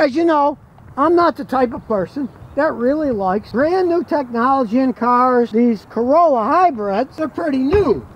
As you know, I'm not the type of person that really likes brand new technology in cars. These Corolla hybrids, they're pretty new,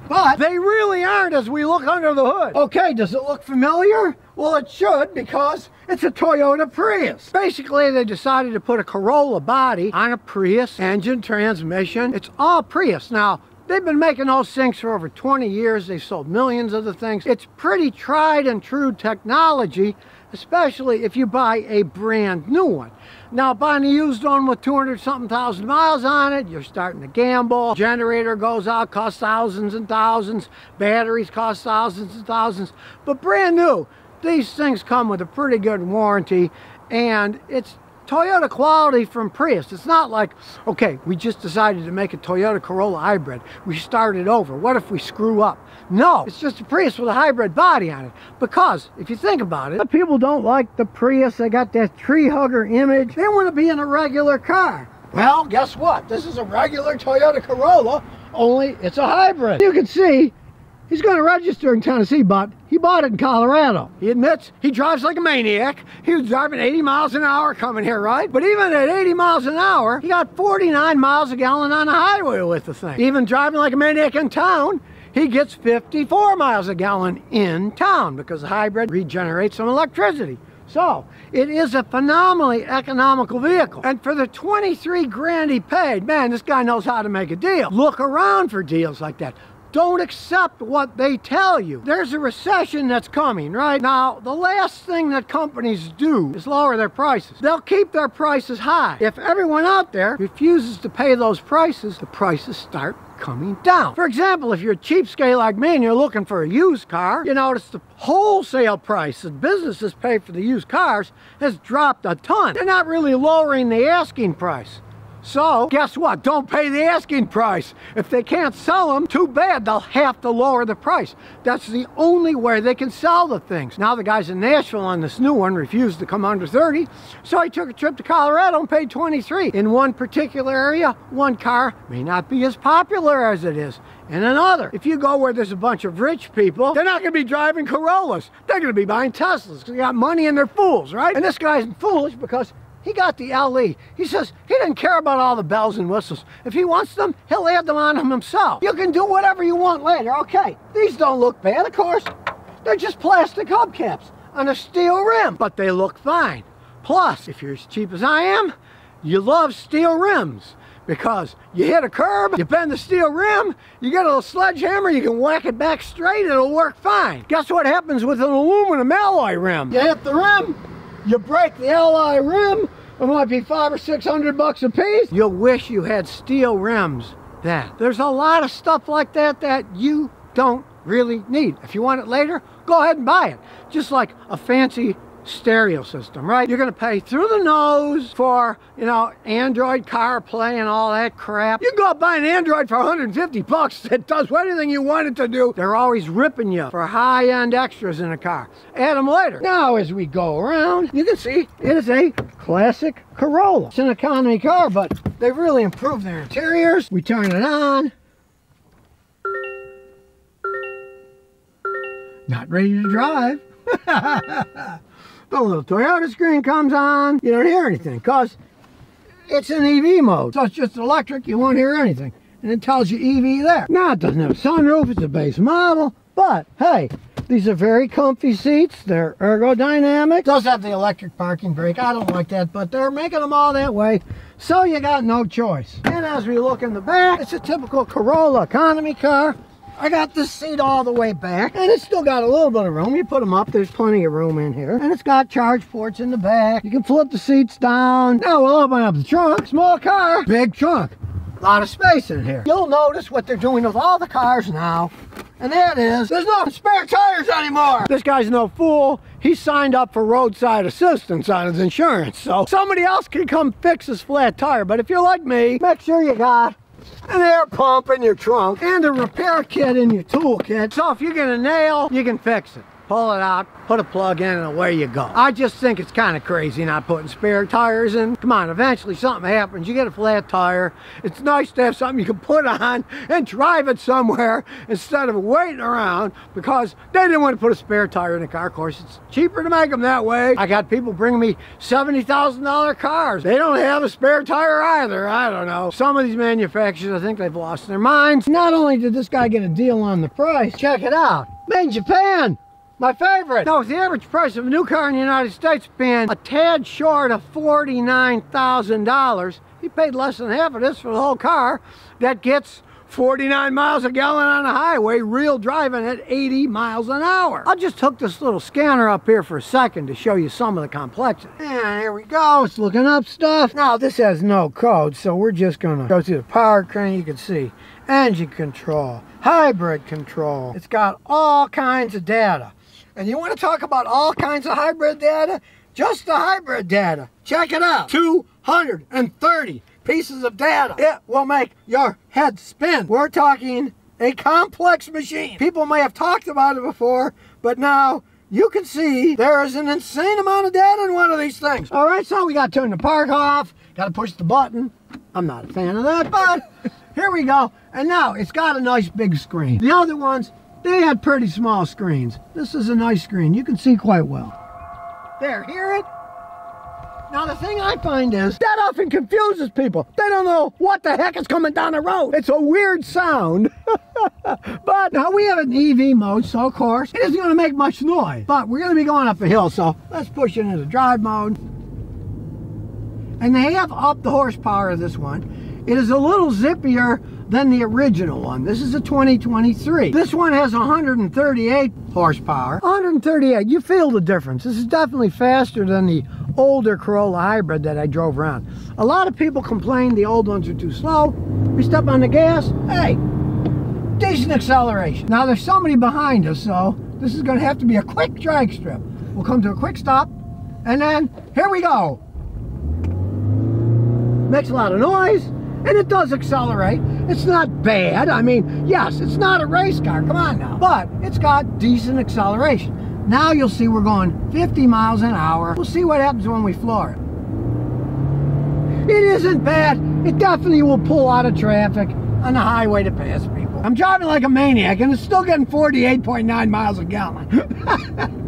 but they really aren't as we look under the hood. Okay, does it look familiar? Well, it should, because it's a Toyota Prius. Basically, they decided to put a Corolla body on a Prius, engine, transmission. It's all Prius. Now, they've been making those things for over 20 years. They've sold millions of the things. It's pretty tried and true technology, especially if you buy a brand new one. Now, buying a used one with 200-something thousand miles on it, you're starting to gamble. Generator goes out, costs thousands and thousands. Batteries cost thousands and thousands. But brand new, these things come with a pretty good warranty, and it's Toyota quality from Prius. It's not like, okay, we just decided to make a Toyota Corolla hybrid. We started over. What if we screw up? No, it's just a Prius with a hybrid body on it. Because, if you think about it, people don't like the Prius. They got that tree hugger image. They want to be in a regular car. Well, guess what? This is a regular Toyota Corolla, only it's a hybrid. You can see, he's going to register in Tennessee, but he bought it in Colorado. He admits he drives like a maniac. He was driving 80 miles an hour coming here, right? But even at 80 miles an hour, he got 49 miles a gallon on the highway with the thing. Even driving like a maniac in town, he gets 54 miles a gallon in town because the hybrid regenerates some electricity. So, it is a phenomenally economical vehicle. And for the 23 grand he paid, man, this guy knows how to make a deal. Look around for deals like that. Don't accept what they tell you. There's a recession that's coming, right? Now, the last thing that companies do is lower their prices. They'll keep their prices high. If everyone out there refuses to pay those prices, the prices start coming down. For example, if you're a cheapskate like me and you're looking for a used car, you notice the wholesale price that businesses pay for the used cars has dropped a ton. They're not really lowering the asking price. So, guess what? Don't pay the asking price. If they can't sell them, too bad. They'll have to lower the price. That's the only way they can sell the things. Now the guys in Nashville on this new one refused to come under 30, so he took a trip to Colorado and paid 23. In one particular area, one car may not be as popular as it is in another. If you go where there's a bunch of rich people, they're not going to be driving Corollas. They're going to be buying Teslas because they got money and they're fools, right? And this guy's foolish because he got the LE. He says he didn't care about all the bells and whistles. If he wants them, he'll add them on him himself. You can do whatever you want later. Okay, these don't look bad, of course. They're just plastic hubcaps on a steel rim, but they look fine. Plus, if you're as cheap as I am, you love steel rims because you hit a curb, you bend the steel rim, you get a little sledgehammer, you can whack it back straight, it'll work fine. Guess what happens with an aluminum alloy rim? You hit the rim, you break the alloy rim, it might be $500 or $600 a piece. You'll wish you had steel rims. There's a lot of stuff like that that you don't really need. If you want it later, go ahead and buy it. Just like a fancy stereo system, right? You're going to pay through the nose for, you know, Android CarPlay and all that crap. You can go out and buy an Android for $150 that does anything you want it to do. They're always ripping you for high-end extras in a car. Add them later. Now, as we go around, you can see it is a classic Corolla. It's an economy car, but they've really improved their interiors. We turn it on. Not ready to drive. The little Toyota screen comes on. You don't hear anything because it's in EV mode. So it's just electric. You won't hear anything. And it tells you EV there. Now, it doesn't have a sunroof. It's a base model. But, hey, these are very comfy seats. They're ergodynamic. It does have the electric parking brake. I don't like that, but they're making them all that way. So you got no choice. And as we look in the back, it's a typical Corolla economy car. I got this seat all the way back, and it's still got a little bit of room. You put them up, there's plenty of room in here. And it's got charge ports in the back. You can flip the seats down. Now we'll open up the trunk. Small car, big trunk. A lot of space in here. You'll notice what they're doing with all the cars now, and that is, there's no spare tires anymore. This guy's no fool. He signed up for roadside assistance on his insurance, so somebody else can come fix his flat tire. But if you're like me, make sure you got an air pump in your trunk and a repair kit in your toolkit. So if you get a nail, you can fix it. pull it out, put a plug in, and away you go. I just think it's kind of crazy not putting spare tires in. Come on, eventually something happens. You get a flat tire. It's nice to have something you can put on and drive it somewhere instead of waiting around because they didn't want to put a spare tire in the car. Of course, it's cheaper to make them that way. I got people bringing me $70,000 cars. They don't have a spare tire either. I don't know. Some of these manufacturers, I think they've lost their minds. Not only did this guy get a deal on the price, check it out. Made in Japan. My favorite. Now, with the average price of a new car in the United States being a tad short of $49,000, he paid less than half of this for the whole car that gets 49 miles a gallon on the highway, real driving at 80 miles an hour. I just hooked this little scanner up here for a second to show you some of the complexity. And here we go, it's looking up stuff. Now, this has no code, so we're just gonna go through the powertrain. You can see engine control, hybrid control. It's got all kinds of data. And you want to talk about all kinds of hybrid data? Just the hybrid data. Check it out. 230 pieces of data. It will make your head spin. We're talking a complex machine. People may have talked about it before, but now you can see there is an insane amount of data in one of these things. All right, so we got to turn the park off. Got to push the button. I'm not a fan of that, but here we go. And now it's got a nice big screen. The other ones, they had pretty small screens. This is a nice screen. You can see quite well. There, hear it? Now the thing I find is that often confuses people. They don't know what the heck is coming down the road. It's a weird sound. But now we have an EV mode, so of course it isn't going to make much noise. But we're going to be going up a hill, so let's push it into drive mode. And they have upped the horsepower of this one. It is a little zippier than the original one. This is a 2023. This one has 138 horsepower. 138, you feel the difference. This is definitely faster than the older Corolla hybrid that I drove around. A lot of people complain the old ones are too slow. We step on the gas, hey, decent acceleration. Now there's somebody behind us, so this is gonna have to be a quick drag strip. We'll come to a quick stop, and then here we go. Makes a lot of noise, and it does accelerate. It's not bad. I mean, yes, it's not a race car, come on now, but it's got decent acceleration. Now you'll see we're going 50 miles an hour. We'll see what happens when we floor it. It isn't bad. It definitely will pull out of traffic on the highway to pass people. I'm driving like a maniac, and it's still getting 48.9 miles a gallon.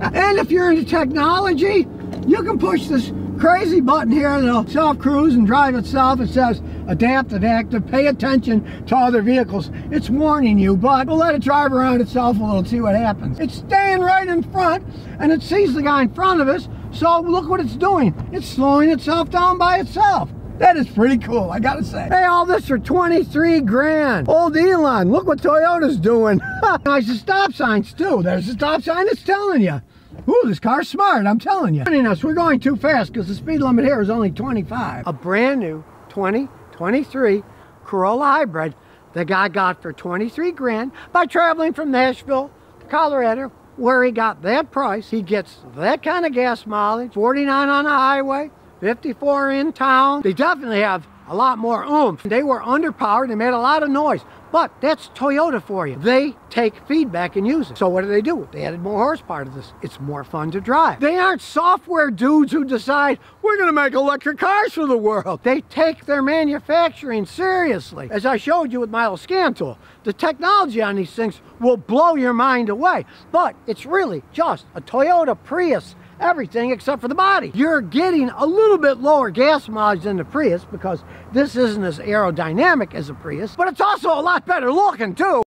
And if you're into technology, you can push this crazy button here that'll self-cruise and drive itself. It says adaptive, active, pay attention to other vehicles. It's warning you, but we'll let it drive around itself a little, see what happens. It's staying right in front, and it sees the guy in front of us, so look what it's doing. It's slowing itself down by itself. That is pretty cool, I gotta say. Hey, all this for 23 grand. Old Elon, look what Toyota's doing. Nice stop signs too. There's a stop sign that's telling you. Ooh, this car's smart, I'm telling you. We're going too fast because the speed limit here is only 25. A brand new 2023 Corolla hybrid the guy got for 23 grand by traveling from Nashville to Colorado, where he got that price. He gets that kind of gas mileage, 49 on the highway, 54 in town. They definitely have a lot more oomph. They were underpowered, they made a lot of noise. But that's Toyota for you. They take feedback and use it. So what do? They added more horsepower to this. It's more fun to drive. They aren't software dudes who decide, we're gonna make electric cars for the world. They take their manufacturing seriously. As I showed you with my little scan tool, the technology on these things will blow your mind away. But it's really just a Toyota Prius, everything except for the body. You're getting a little bit lower gas mileage than the Prius because this isn't as aerodynamic as a Prius, but it's also a lot better looking too.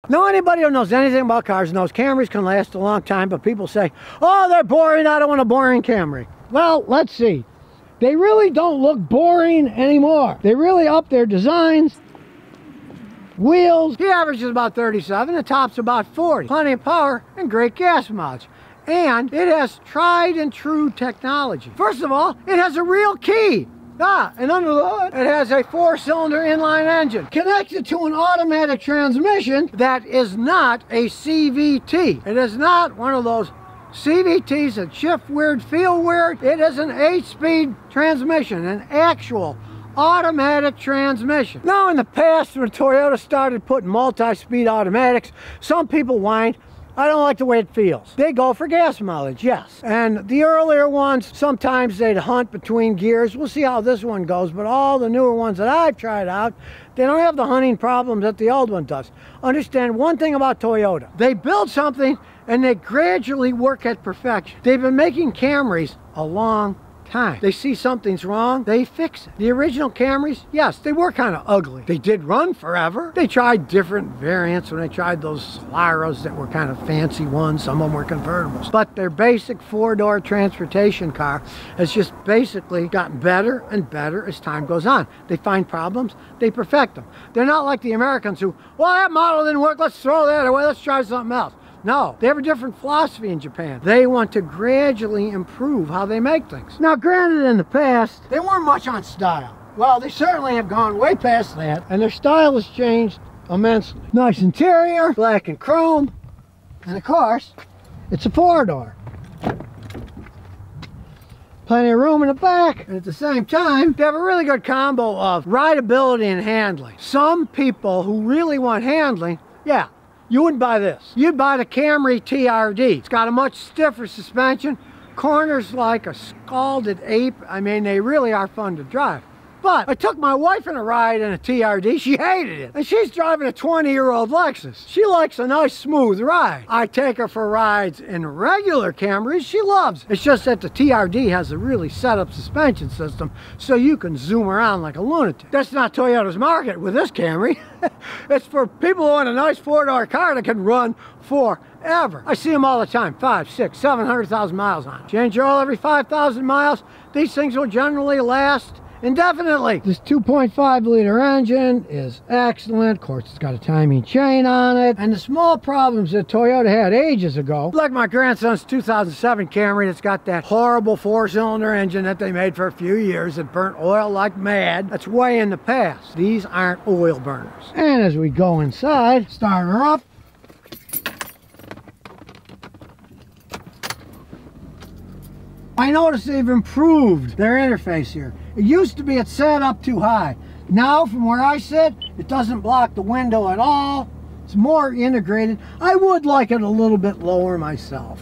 Now, anybody who knows anything about cars knows Camrys can last a long time, but people say, oh, they're boring, I don't want a boring Camry. Well, let's see. They really don't look boring anymore. They really up their designs. Wheels, the average is about 37, the top's about 40. Plenty of power and great gas mileage. And it has tried and true technology. First of all, it has a real key. And under the hood, it has a 4-cylinder inline engine connected to an automatic transmission that is not a CVT. It is not one of those CVTs that shift weird, feel weird. It is an 8-speed transmission, an actual automatic transmission. Now, in the past, when Toyota started putting multi-speed automatics, some people whined, I don't like the way it feels. They go for gas mileage, yes. And the earlier ones, sometimes they'd hunt between gears. We'll see how this one goes, but all the newer ones that I've tried out, they don't have the hunting problems that the old one does. Understand one thing about Toyota. They build something and they gradually work at perfection. They've been making Camrys a long time. They see something's wrong, they fix it. The original Camrys, yes, they were kind of ugly. They did run forever. They tried different variants when they tried those Solaros that were kind of fancy ones. Some of them were convertibles. But their basic four-door transportation car has just basically gotten better and better as time goes on. They find problems, they perfect them. They're not like the Americans who, well, that model didn't work, let's throw that away, let's try something else. No, they have a different philosophy in Japan. They want to gradually improve how they make things. Now, granted, in the past, they weren't much on style. Well, they certainly have gone way past that, and their style has changed immensely. Nice interior, black and chrome, and of course, it's a four-door. Plenty of room in the back, and at the same time, they have a really good combo of rideability and handling. Some people who really want handling, yeah, you wouldn't buy this. You'd buy the Camry TRD. It's got a much stiffer suspension, corners like a scalded ape. I mean, they really are fun to drive. But I took my wife on a ride in a TRD. She hated it. And she's driving a 20-year-old Lexus. She likes a nice, smooth ride. I take her for rides in regular Camrys. She loves it. It's just that the TRD has a really set-up suspension system so you can zoom around like a lunatic. That's not Toyota's market with this Camry. It's for people who want a nice four-door car that can run forever. I see them all the time, 500, 600, 700,000 miles on it. Change your oil every 5,000 miles. These things will generally last indefinitely. This 2.5 liter engine is excellent. Of course, it's got a timing chain on it. And the small problems that Toyota had ages ago, like my grandson's 2007 Camry that's got that horrible four-cylinder engine that they made for a few years that burnt oil like mad. That's way in the past. These aren't oil burners. And as we go inside, start her up. I noticed they've improved their interface here. It used to be it sat up too high. Now, from where I sit, it doesn't block the window at all. It's more integrated. I would like it a little bit lower myself.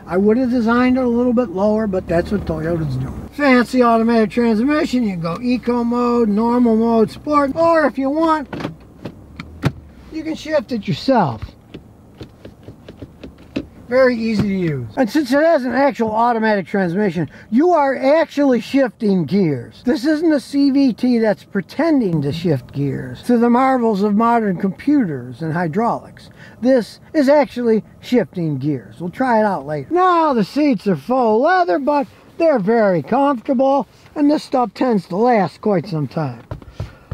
I would have designed it a little bit lower, but that's what Toyota's doing. Fancy automatic transmission. You can go eco mode, normal mode, sport, or if you want, you can shift it yourself. Very easy to use. And since it has an actual automatic transmission, you are actually shifting gears. This isn't a CVT that's pretending to shift gears to the marvels of modern computers and hydraulics. This is actually shifting gears. We'll try it out later. Now the seats are faux leather, but they're very comfortable, and this stuff tends to last quite some time.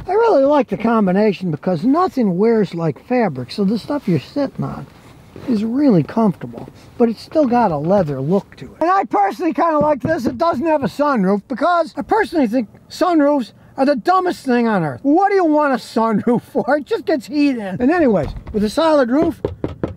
I really like the combination because nothing wears like fabric, so the stuff you're sitting on is really comfortable, but it's still got a leather look to it. And I personally kind of like this. It doesn't have a sunroof because I personally think sunroofs are the dumbest thing on earth. What do you want a sunroof for? It just gets heat in. And anyways, with a solid roof,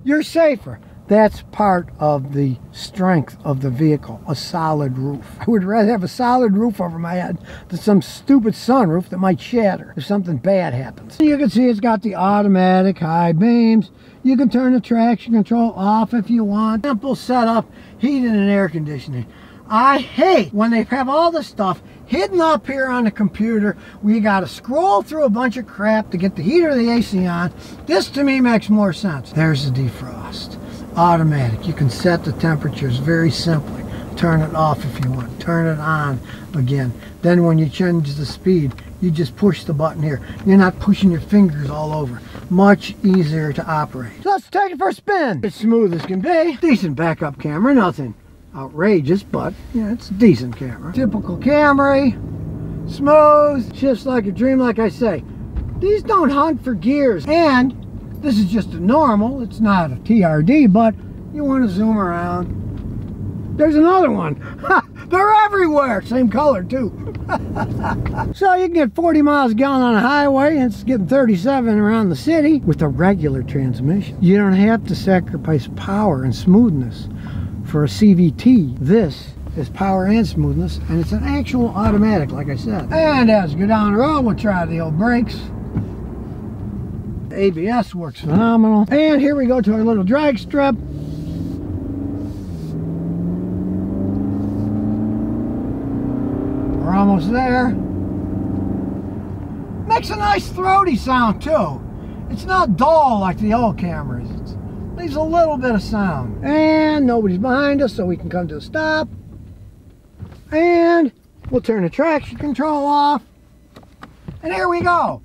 you're safer. That's part of the strength of the vehicle, a solid roof. I would rather have a solid roof over my head than some stupid sunroof that might shatter if something bad happens. You can see it's got the automatic high beams. You can turn the traction control off if you want. Simple setup, heating and air conditioning. I hate when they have all the stuff hidden up here on the computer. We got to scroll through a bunch of crap to get the heater or the AC on. This to me makes more sense. There's the defrost. Automatic. You can set the temperatures very simply. Turn it off if you want. Turn it on again. Then when you change the speed, you just push the button here. You're not pushing your fingers all over. Much easier to operate. So let's take it for a spin. It's smooth as can be. Decent backup camera. Nothing outrageous, but yeah, it's a decent camera. Typical Camry. Smooth. Shifts like a dream, like I say. These don't hunt for gears. And this is just a normal. It's not a TRD, but you want to zoom around. There's another one. They're everywhere. Same color, too. So you can get 40 miles a gallon on a highway, and it's getting 37 around the city with a regular transmission. You don't have to sacrifice power and smoothness for a CVT. This is power and smoothness, and it's an actual automatic, like I said. And as we go down the road, we'll try the old brakes. The ABS works phenomenal. And here we go to our little drag strip. We're almost there. Makes a nice throaty sound too. It's not dull like the old Camrys. It leaves a little bit of sound. And nobody's behind us, so we can come to a stop. And we'll turn the traction control off. And here we go.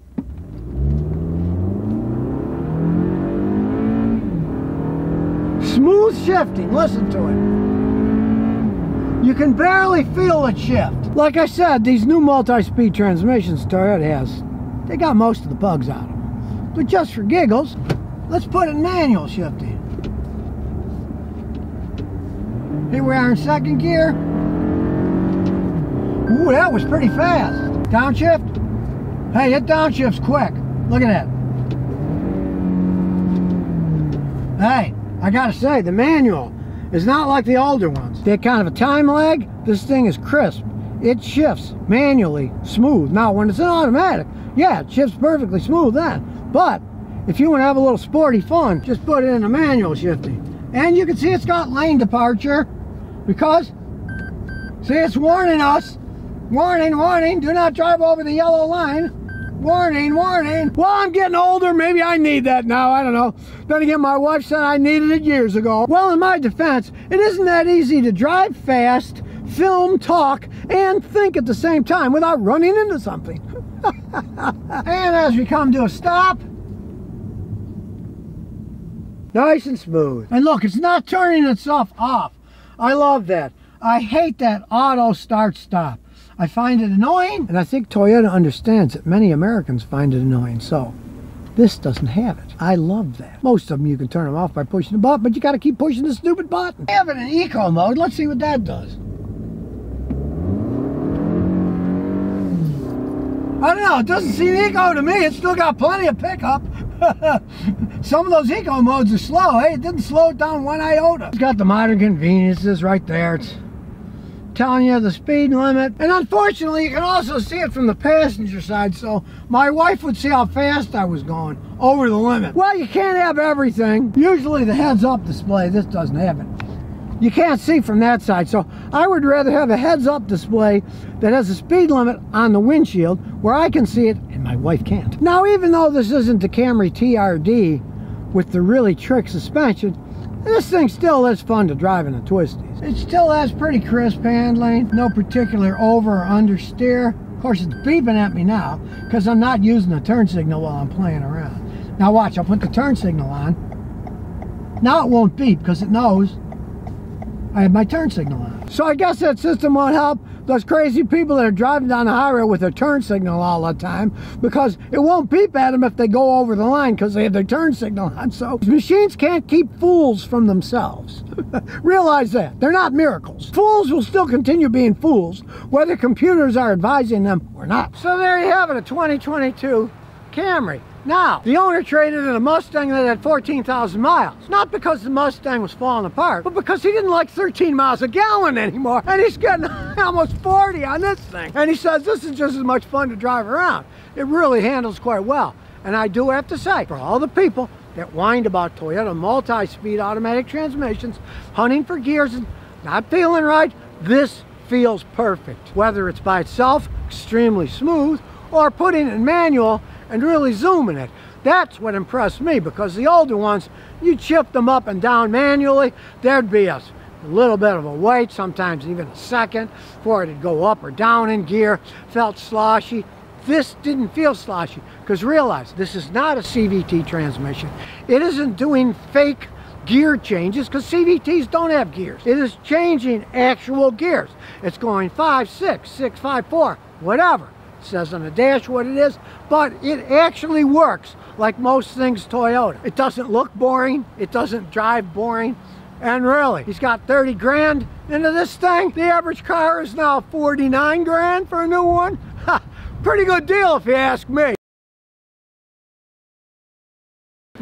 Smooth shifting, listen to it. You can barely feel it shift. Like I said, these new multi-speed transmissions Toyota has, they got most of the bugs out of them. But just for giggles, let's put it in manual shifting. Here we are in second gear. Ooh, that was pretty fast. Downshift. Hey, hit downshifts quick. Look at that. Hey, I gotta say, the manual is not like the older ones. They had kind of a time lag. This thing is crisp. It shifts manually smooth. Now, when it's an automatic, yeah, it shifts perfectly smooth then. But if you want to have a little sporty fun, just put it in a manual shifting. And you can see it's got lane departure because, see, it's warning us. Warning, warning, do not drive over the yellow line. Warning, warning. Well, I'm getting older. Maybe I need that now. I don't know. Then again, my wife said I needed it years ago. Well, in my defense, it isn't that easy to drive fast, film, talk, and think at the same time without running into something. And as we come to a stop, nice and smooth. And look, it's not turning itself off. I love that. I hate that auto start stop. I find it annoying, and I think Toyota understands that many Americans find it annoying, so this doesn't have it. I love that. Most of them you can turn them off by pushing the button, but you got to keep pushing the stupid button. I have it in eco mode. Let's see what that does. I don't know, it doesn't seem eco to me. It's still got plenty of pickup. Some of those eco modes are slow. Hey, it didn't slow it down one iota. It's got the modern conveniences right there. It's telling you the speed limit. And unfortunately, you can also see it from the passenger side, so my wife would see how fast I was going over the limit. Well, you can't have everything. Usually the heads-up display, this doesn't have it. You can't see from that side, so I would rather have a heads-up display that has a speed limit on the windshield where I can see it and my wife can't. Now, even though this isn't the Camry TRD with the really trick suspension, this thing still is fun to drive in the twisties. It still has pretty crisp handling, no particular over or understeer. Of course, it's beeping at me now because I'm not using the turn signal while I'm playing around. Now watch, I'll put the turn signal on. Now it won't beep because it knows I have my turn signal on. So I guess that system won't help those crazy people that are driving down the highway with their turn signal all the time, because it won't beep at them if they go over the line because they have their turn signal on. So machines can't keep fools from themselves. Realize that. They're not miracles. Fools will still continue being fools, whether computers are advising them or not. So there you have it, a 2022 Camry. Now, the owner traded in a Mustang that had 14,000 miles. Not because the Mustang was falling apart, but because he didn't like 13 miles a gallon anymore. And he's getting almost 40 on this thing. And he says this is just as much fun to drive around. It really handles quite well. And I do have to say, for all the people that whined about Toyota multi-speed automatic transmissions, hunting for gears and not feeling right, this feels perfect. Whether it's by itself, extremely smooth, or putting it in manual and really zooming it. That's what impressed me, because the older ones, you'd shift them up and down manually. There'd be a little bit of a wait, sometimes even a second, for it to go up or down in gear. Felt sloshy. This didn't feel sloshy, because realize, this is not a CVT transmission. It isn't doing fake gear changes, because CVTs don't have gears. It is changing actual gears. It's going 5, 6, 6, 5, 4, whatever. Says on the dash what it is, but it actually works like most things Toyota. It doesn't look boring, it doesn't drive boring, and really, he's got 30 grand into this thing. The average car is now 49 grand for a new one. Ha, pretty good deal if you ask me.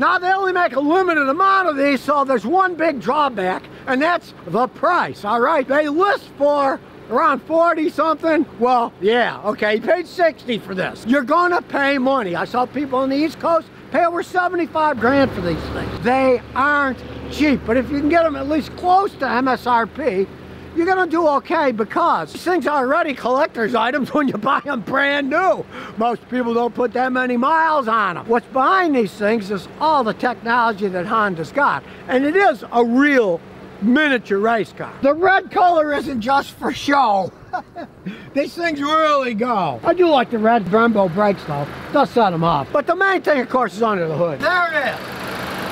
Now they only make a limited amount of these, so there's one big drawback, and that's the price, all right? They list for around 40 something. Well, yeah, okay, you paid 60 for this. You're gonna pay money. I saw people on the East Coast pay over 75 grand for these things. They aren't cheap, but if you can get them at least close to MSRP, you're gonna do okay, because these things are already collector's items when you buy them brand new. Most people don't put that many miles on them. What's behind these things is all the technology that Honda's got, and it is a real miniature race car. The red color isn't just for show. These things really go. I do like the red Brembo brakes though. Does set them off. But the main thing, of course, is under the hood. There it is.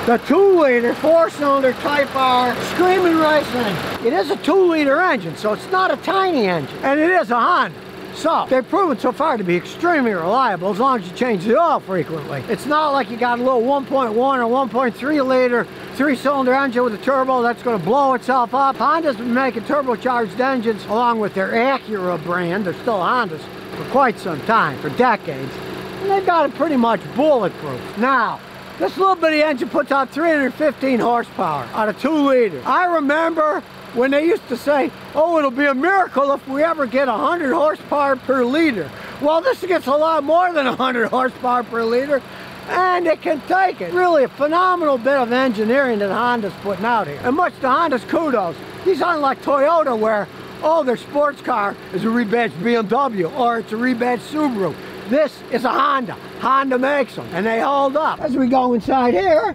The 2-liter 4-cylinder Type R Screaming Race engine. It is a 2-liter engine, so it's not a tiny engine. And it is a Honda. So, they've proven so far to be extremely reliable as long as you change the oil frequently. It's not like you got a little 1.1 or 1.3 liter 3-cylinder engine with a turbo that's going to blow itself up. Honda's been making turbocharged engines along with their Acura brand. They're still Hondas for quite some time, for decades. And they've got it pretty much bulletproof. Now, this little bitty engine puts out 315 horsepower out of 2 liters. I remember when they used to say, oh, it'll be a miracle if we ever get 100 horsepower per liter. Well, this gets a lot more than 100 horsepower per liter, and it can take it. Really a phenomenal bit of engineering that Honda's putting out here. And much to Honda's kudos. These aren't like Toyota where, oh, their sports car is a rebadged BMW or it's a rebadged Subaru. This is a Honda. Honda makes them, and they hold up. As we go inside here,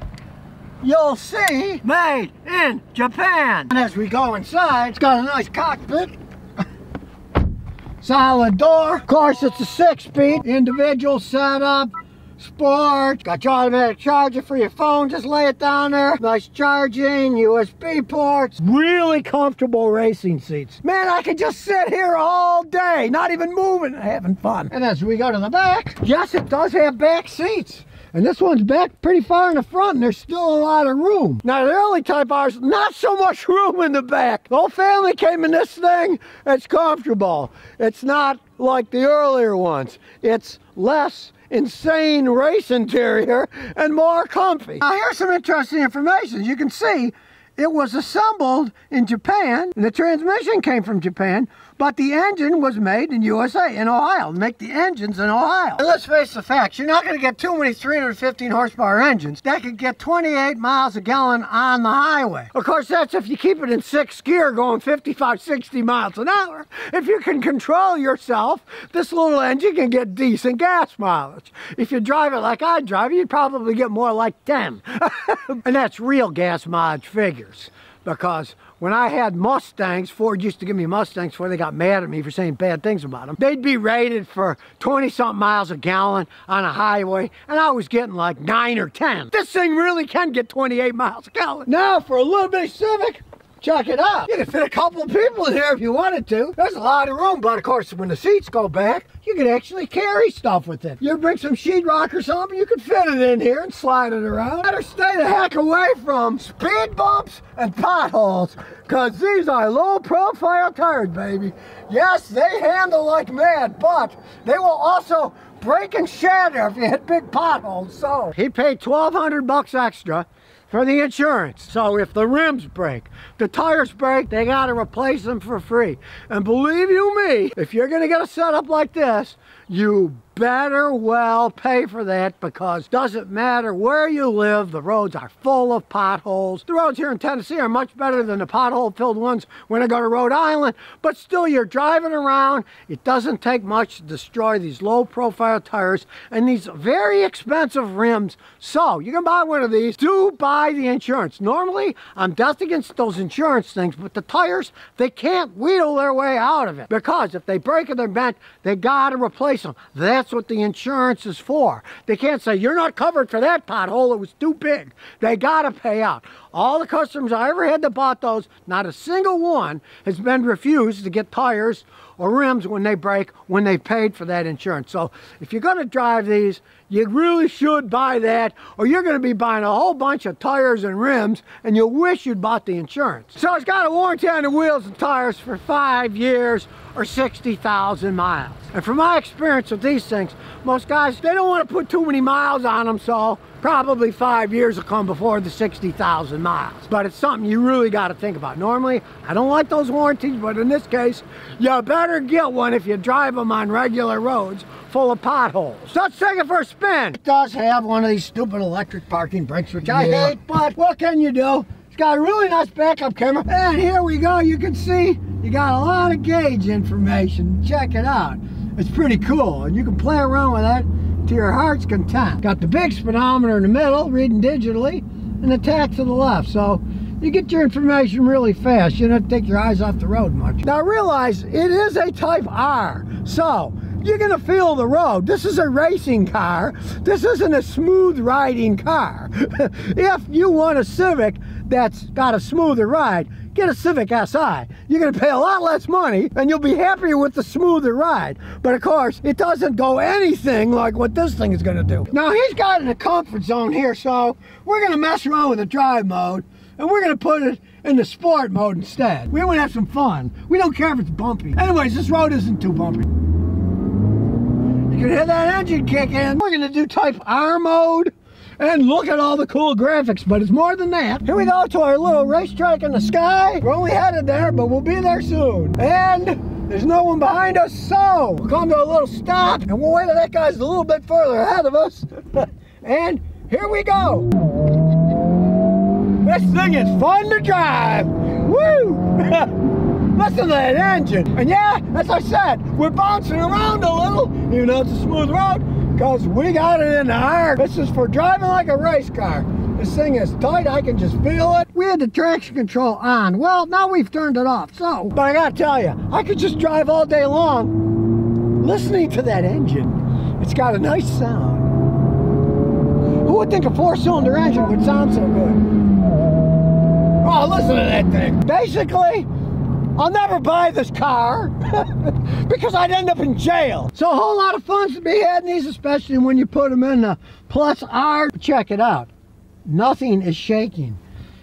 you'll see made in Japan. And as we go inside, it's got a nice cockpit. Solid door. Of course, it's a 6-speed individual setup. Sport. Got your automatic charger for your phone. Just lay it down there. Nice charging, USB ports. Really comfortable racing seats. Man, I could just sit here all day, not even moving, having fun. And as we go to the back, yes, it does have back seats. And this one's back pretty far in the front, and there's still a lot of room. Now, the early Type R's, not so much room in the back. The whole family came in this thing. It's comfortable. It's not like the earlier ones. It's less insane race interior and more comfy. Now, here's some interesting information. You can see it was assembled in Japan, and the transmission came from Japan, but the engine was made in USA, in Ohio. They make the engines in Ohio. And let's face the facts, you're not going to get too many 315 horsepower engines that could get 28 miles a gallon on the highway. Of course, that's if you keep it in 6th gear going 55, 60 miles an hour. If you can control yourself, this little engine can get decent gas mileage. If you drive it like I drive it, you'd probably get more like 10. And that's real gas mileage figures. Because when I had Mustangs, Ford used to give me Mustangs before they got mad at me for saying bad things about them. They'd be rated for 20-something miles a gallon on a highway, and I was getting like 9 or 10. This thing really can get 28 miles a gallon. Now for a little bit of Civic, check it out. You can fit a couple of people in here if you wanted to. There's a lot of room, but of course when the seats go back, you can actually carry stuff with it. You bring some sheetrock or something, you can fit it in here and slide it around. Better stay the heck away from speed bumps and potholes, because these are low profile tires, baby. Yes, they handle like mad, but they will also break and shatter if you hit big potholes. So he paid $1,200 extra for the insurance. So if the rims break, the tires break, they gotta replace them for free. And believe you me, if you're gonna get a setup like this, you better well pay for that, because doesn't matter where you live, the roads are full of potholes. The roads here in Tennessee are much better than the pothole-filled ones when I go to Rhode Island, but still you're driving around. It doesn't take much to destroy these low-profile tires and these very expensive rims. So you can buy one of these, do buy the insurance. Normally, I'm death against those insurance things, but the tires, they can't wheedle their way out of it, because if they break or they're bent, they gotta replace them. That's what the insurance is for. They can't say, you're not covered for that pothole, it was too big. They gotta pay out. All the customers I ever had that bought those, not a single one has been refused to get tires or rims when they break, when they paid for that insurance. So if you're gonna drive these, you really should buy that, or you're gonna be buying a whole bunch of tires and rims, and you'll wish you'd bought the insurance. So it's got a warranty on the wheels and tires for 5 years or 60,000 miles. And from my experience with these things, most guys, they don't want to put too many miles on them, so Probably 5 years will come before the 60,000 miles. But it's something you really got to think about. Normally, I don't like those warranties, but in this case, you better get one if you drive them on regular roads full of potholes. So let's take it for a spin. It does have one of these stupid electric parking brakes, which I hate, but what can you do? It's got a really nice backup camera. And here we go. You can see you got a lot of gauge information. Check it out. It's pretty cool. And you can play around with that to your heart's content. Got the big speedometer in the middle, reading digitally, and the tach to the left. So you get your information really fast. You don't have to take your eyes off the road much. Now realize it is a Type R. So you're gonna feel the road. This is a racing car. This isn't a smooth riding car. If you want a Civic that's got a smoother ride, get a Civic Si. You're gonna pay a lot less money and you'll be happier with the smoother ride. But of course, it doesn't go anything like what this thing is gonna do. Now he's got in a comfort zone here, so we're gonna mess around with the drive mode and we're gonna put it in the sport mode instead. We want to have some fun. We don't care if it's bumpy. Anyways, this road isn't too bumpy. You can hear that engine kick in. We're gonna do Type R mode. And look at all the cool graphics, but it's more than that. Here we go to our little racetrack in the sky. We're only headed there, but we'll be there soon. And there's no one behind us, so we'll come to a little stop, and we'll wait till that guy's a little bit further ahead of us. And here we go. This thing is fun to drive. Woo! Listen to that engine. And yeah, as I said, we're bouncing around a little, even though it's a smooth road, because we got it in the heart. This is for driving like a race car. This thing is tight, I can just feel it. We had the traction control on. Well, now we've turned it off, so. But I gotta tell you, I could just drive all day long listening to that engine. It's got a nice sound. Who would think a 4-cylinder engine would sound so good? Oh, listen to that thing. Basically, I'll never buy this car because I'd end up in jail. So a whole lot of fun's to be had in these, especially when you put them in the Plus R. Check it out. Nothing is shaking.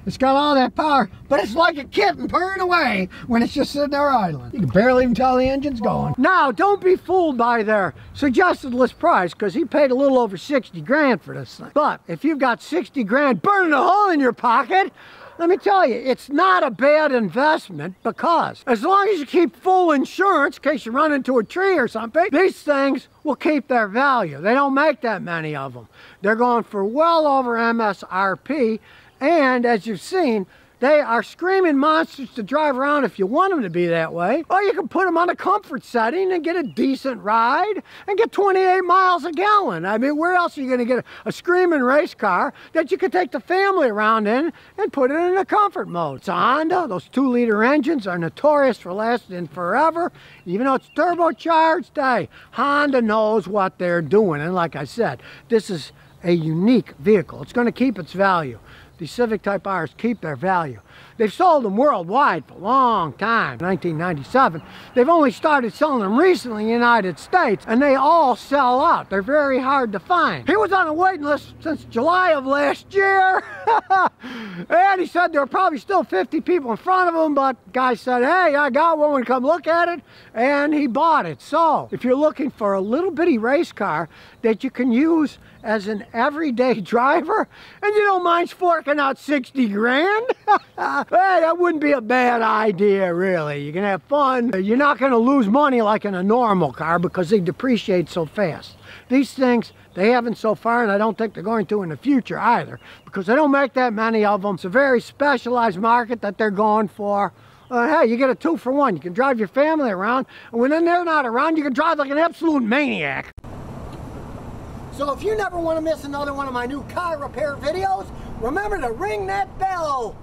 It's got all that power, but it's like a kitten purring away when it's just sitting there idling. You can barely even tell the engine's going. Now, don't be fooled by their suggested list price, because he paid a little over 60 grand for this thing. But if you've got 60 grand burning a hole in your pocket, let me tell you, it's not a bad investment, because as long as you keep full insurance in case you run into a tree or something, these things will keep their value. They don't make that many of them. They're going for well over MSRP, and as you've seen, they are screaming monsters to drive around if you want them to be that way. Or you can put them on a comfort setting and get a decent ride and get 28 miles a gallon. I mean, where else are you going to get a screaming race car that you could take the family around in and put it in a comfort mode? It's a Honda. Those 2-liter engines are notorious for lasting forever. Even though it's turbocharged, hey, Honda knows what they're doing. And like I said, this is a unique vehicle. It's going to keep its value. These Civic Type R's keep their value. They've sold them worldwide for a long time. 1997. They've only started selling them recently in the United States, and they all sell out. They're very hard to find. He was on a waiting list since July of last year. And he said there were probably still 50 people in front of him, but the guy said, hey, I got one, come look at it, and he bought it. So if you're looking for a little bitty race car that you can use as an everyday driver, and you don't mind forking out 60 grand, hey, that wouldn't be a bad idea, really. You can have fun. You're not going to lose money like in a normal car because they depreciate so fast. These things, they haven't so far, and I don't think they're going to in the future either, because they don't make that many of them. It's a very specialized market that they're going for. Hey, you get a 2-for-1. You can drive your family around, and when they're not around, you can drive like an absolute maniac. So if you never want to miss another one of my new car repair videos, remember to ring that bell.